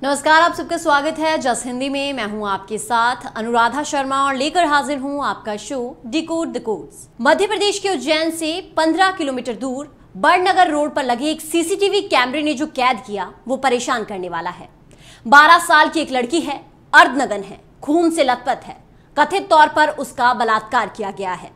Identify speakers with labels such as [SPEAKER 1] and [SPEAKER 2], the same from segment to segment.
[SPEAKER 1] नमस्कार, आप सबका स्वागत है जस हिंदी में। मैं हूं आपके साथ अनुराधा शर्मा और लेकर हाजिर हूं आपका show decode the codes. Madhya Pradesh के उज्जैन से 15 किलोमीटर दूर बड़नगर रोड पर लगे एक सीसीटीवी कैमरे ने जो कैद किया वो परेशान करने वाला है। 12 साल की एक लड़की है, अर्धनग्न है, खून से लथपथ है। कथित तौर पर उसका बलात्कार किया गया है।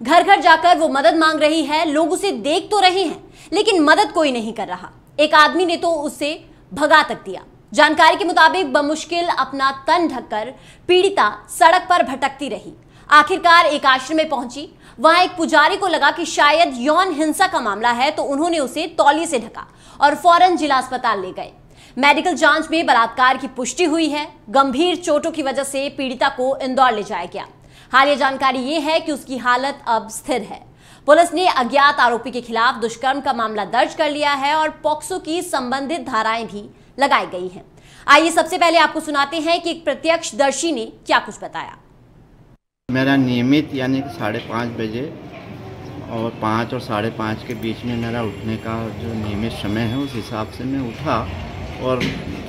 [SPEAKER 1] घर घर जाकर वो मदद मांग रही है। लोग उसे देख तो रहे हैं लेकिन मदद कोई नहीं कर रहा। एक आदमी ने तो उसे भगा तक दिया। जानकारी के मुताबिक बमुश्किल अपना तन ढककर पीड़िता सड़क पर भटकती रही। आखिरकार एक आश्रम में पहुंची। वहां एक पुजारी को लगा कि शायद यौन हिंसा का मामला है तो उन्होंने उसे तौलिए से ढका और फौरन जिला अस्पताल ले गए। मेडिकल जांच में बलात्कार की पुष्टि हुई है। गंभीर चोटों की वजह से पीड़िता को इंदौर ले जाया गया। हालिया जानकारी ये है कि उसकी हालत अब स्थिर है। पुलिस ने अज्ञात आरोपी के खिलाफ दुष्कर्म का मामला दर्ज कर लिया है और पॉक्सो की संबंधित धाराएं भी लगाई गई हैं। आइए सबसे पहले आपको सुनाते हैं कि एक प्रत्यक्षदर्शी ने क्या कुछ बताया।
[SPEAKER 2] मेरा नियमित यानी कि 5:30 बजे और 5 और 5:30 के बीच में मेरा उठने का जो नियमित समय है उस हिसाब से मैं उठा और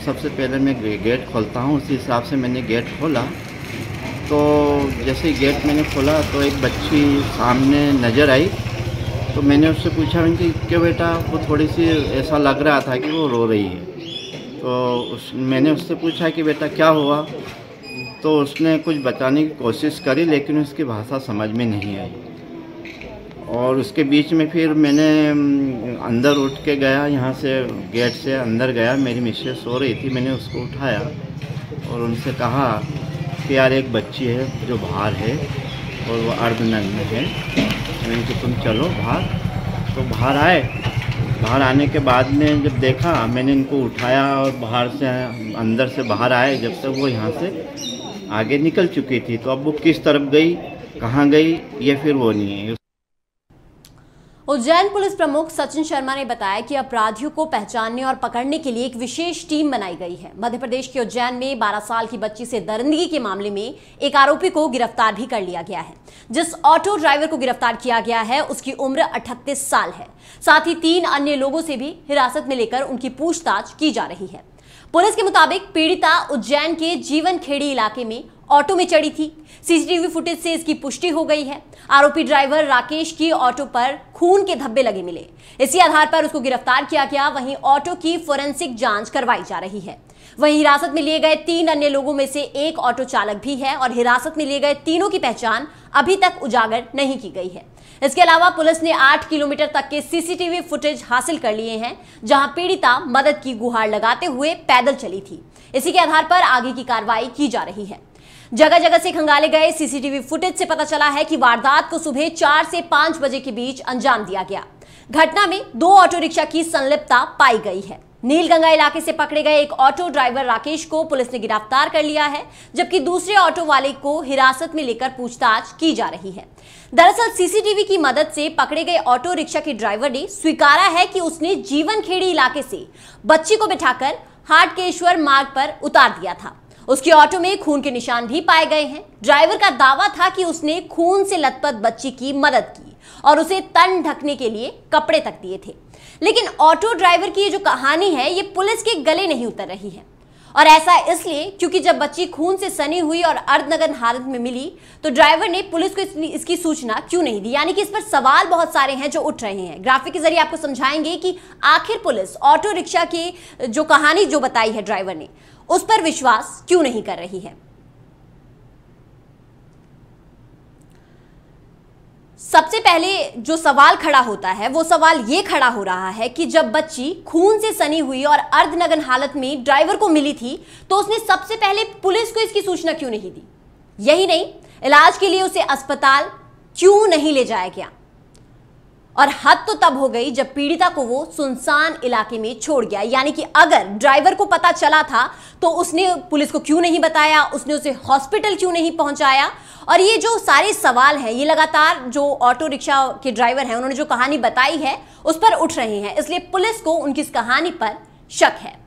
[SPEAKER 2] सबसे पहले मैं गेट खोलता हूँ। उसी हिसाब से मैंने गेट खोला तो जैसे ही गेट मैंने खोला तो एक बच्ची सामने नज़र आई। तो मैंने उससे पूछा कि क्यों बेटा, वो थोड़ी सी ऐसा लग रहा था कि वो रो रही है। तो मैंने उससे पूछा कि बेटा क्या हुआ, तो उसने कुछ बताने की कोशिश करी लेकिन उसकी भाषा समझ में नहीं आई। और उसके बीच में फिर मैंने अंदर उठ के गया, यहाँ से गेट से अंदर गया। मेरी मिसेस सो रही थी, मैंने उसको उठाया और उनसे कहा कि यार एक बच्ची है जो बाहर है और वो अर्धनग्न है। मैंने कहा तुम चलो बाहर। तो बाहर आए। बाहर आने के बाद में जब देखा, मैंने इनको उठाया और बाहर से अंदर से बाहर आए। जब तक वो यहाँ से आगे निकल चुकी थी तो अब वो किस तरफ गई, कहाँ गई, ये फिर वो नहीं है।
[SPEAKER 1] उज्जैन पुलिस प्रमुख सचिन शर्मा ने बताया कि अपराधियों को पहचानने और पकड़ने के लिए एक विशेष टीम बनाई गई है। मध्य प्रदेश के उज्जैन में 12 साल की बच्ची से दरिंदगी के मामले में एक आरोपी को गिरफ्तार भी कर लिया गया है। जिस ऑटो ड्राइवर को गिरफ्तार किया गया है उसकी उम्र 38 साल है। साथ ही 3 अन्य लोगों से भी हिरासत में लेकर उनकी पूछताछ की जा रही है। पुलिस के मुताबिक पीड़िता उज्जैन के जीवन खेड़ी इलाके में ऑटो में चढ़ी थी। सीसीटीवी फुटेज से इसकी पुष्टि हो गई है। आरोपी ड्राइवर राकेश की ऑटो पर खून के धब्बे लगे मिले। इसी आधार पर उसको गिरफ्तार किया गया। वहीं ऑटो की फोरेंसिक जांच करवाई जा रही है। वहीं हिरासत में लिए गए 3 अन्य लोगों में से एक ऑटो चालक भी है और हिरासत में लिए गए तीनों की पहचान अभी तक उजागर नहीं की गई है। इसके अलावा पुलिस ने 8 किलोमीटर तक के सीसीटीवी फुटेज हासिल कर लिए हैं जहां पीड़िता मदद की गुहार लगाते हुए पैदल चली थी। इसी के आधार पर आगे की कार्रवाई की जा रही है। जगह जगह से खंगाले गए सीसीटीवी फुटेज से पता चला है कि वारदात को सुबह 4 से 5 बजे के बीच अंजाम दिया गया। घटना में 2 ऑटो रिक्शा की संलिप्तता पाई गई है। नीलगंगा इलाके से पकड़े गए एक ऑटो ड्राइवर राकेश को पुलिस ने गिरफ्तार कर लिया है, जबकि दूसरे ऑटो वाले को हिरासत में लेकर पूछताछ की जा रही है। दरअसल सीसीटीवी की मदद से पकड़े गए ऑटो रिक्शा के ड्राइवर ने स्वीकारा है कि उसने जीवन खेड़ी इलाके से बच्ची को बिठाकर हाटकेश्वर मार्ग पर उतार दिया था। उसकी ऑटो में खून के निशान भी पाए गए हैं। ड्राइवर का दावा था कि उसने खून से लथपथ बच्ची की मदद की और उसे तन ढकने के लिए कपड़े तक दिए थे। लेकिन ऑटो ड्राइवर की ये जो कहानी है ये पुलिस के गले नहीं उतर रही है। और ऐसा इसलिए क्योंकि जब बच्ची खून से सनी हुई और अर्धनग्न हालत में मिली तो ड्राइवर ने पुलिस को इसकी सूचना क्यों नहीं दी। यानी कि इस पर सवाल बहुत सारे हैं जो उठ रहे हैं। ग्राफिक के जरिए आपको समझाएंगे कि आखिर पुलिस ऑटो रिक्शा की जो कहानी जो बताई है ड्राइवर ने उस पर विश्वास क्यों नहीं कर रही है। सबसे पहले जो सवाल खड़ा होता है वो सवाल ये खड़ा हो रहा है कि जब बच्ची खून से सनी हुई और अर्धनग्न हालत में ड्राइवर को मिली थी तो उसने सबसे पहले पुलिस को इसकी सूचना क्यों नहीं दी। यही नहीं, इलाज के लिए उसे अस्पताल क्यों नहीं ले जाया गया। और हद तो तब हो गई जब पीड़िता को वो सुनसान इलाके में छोड़ गया। यानी कि अगर ड्राइवर को पता चला था तो उसने पुलिस को क्यों नहीं बताया, उसने उसे हॉस्पिटल क्यों नहीं पहुंचाया। और ये जो सारे सवाल हैं ये लगातार जो ऑटो रिक्शा के ड्राइवर हैं उन्होंने जो कहानी बताई है उस पर उठ रहे हैं। इसलिए पुलिस को उनकी इस कहानी पर शक है।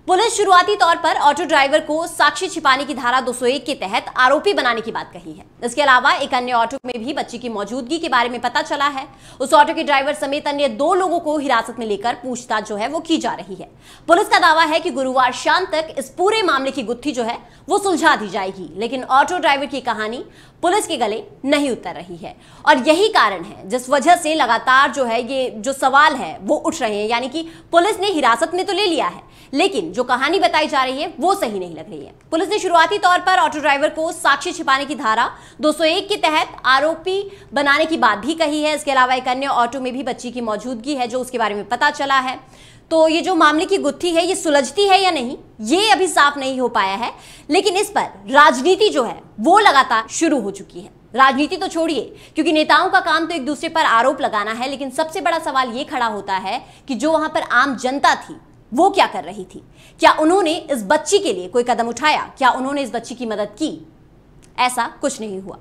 [SPEAKER 1] पुलिस शुरुआती तौर पर ऑटो ड्राइवर को साक्ष्य छिपाने की धारा 201 के तहत आरोपी बनाने की बात कही है। इसके अलावा एक अन्य ऑटो में भी बच्ची की मौजूदगी के बारे में पता चला है। उस ऑटो के ड्राइवर समेत अन्य 2 लोगों को हिरासत में लेकर पूछताछ जो है वो की जा रही है। पुलिस का दावा है कि गुरुवार शाम तक इस पूरे मामले की गुत्थी जो है वो सुलझा दी जाएगी, लेकिन ऑटो ड्राइवर की कहानी पुलिस के गले नहीं उतर रही है और यही कारण है जिस वजह से लगातार जो है ये जो सवाल है वो उठ रहे हैं। यानी कि पुलिस ने हिरासत में तो ले लिया है, लेकिन जो कहानी बताई जा रही है वो सही नहीं लग रही है। पुलिस ने शुरुआती तौर पर ऑटो ड्राइवर को साक्ष्य छिपाने की धारा 201 के तहत आरोपी बनाने की बात भी कही है। इसके अलावा एक अन्य ऑटो में भी बच्ची की मौजूदगी है जो उसके बारे में पता चला है। तो ये जो मामले की गुत्थी है ये सुलझती है या नहीं ये अभी साफ नहीं हो पाया है, लेकिन इस पर राजनीति जो है वो लगातार शुरू हो चुकी है। राजनीति तो छोड़िए, क्योंकि नेताओं का काम तो एक दूसरे पर आरोप लगाना है, लेकिन सबसे बड़ा सवाल ये खड़ा होता है कि जो वहां पर आम जनता थी वो क्या कर रही थी। क्या उन्होंने इस बच्ची के लिए कोई कदम उठाया? क्या उन्होंने इस बच्ची की मदद की? ऐसा कुछ नहीं हुआ।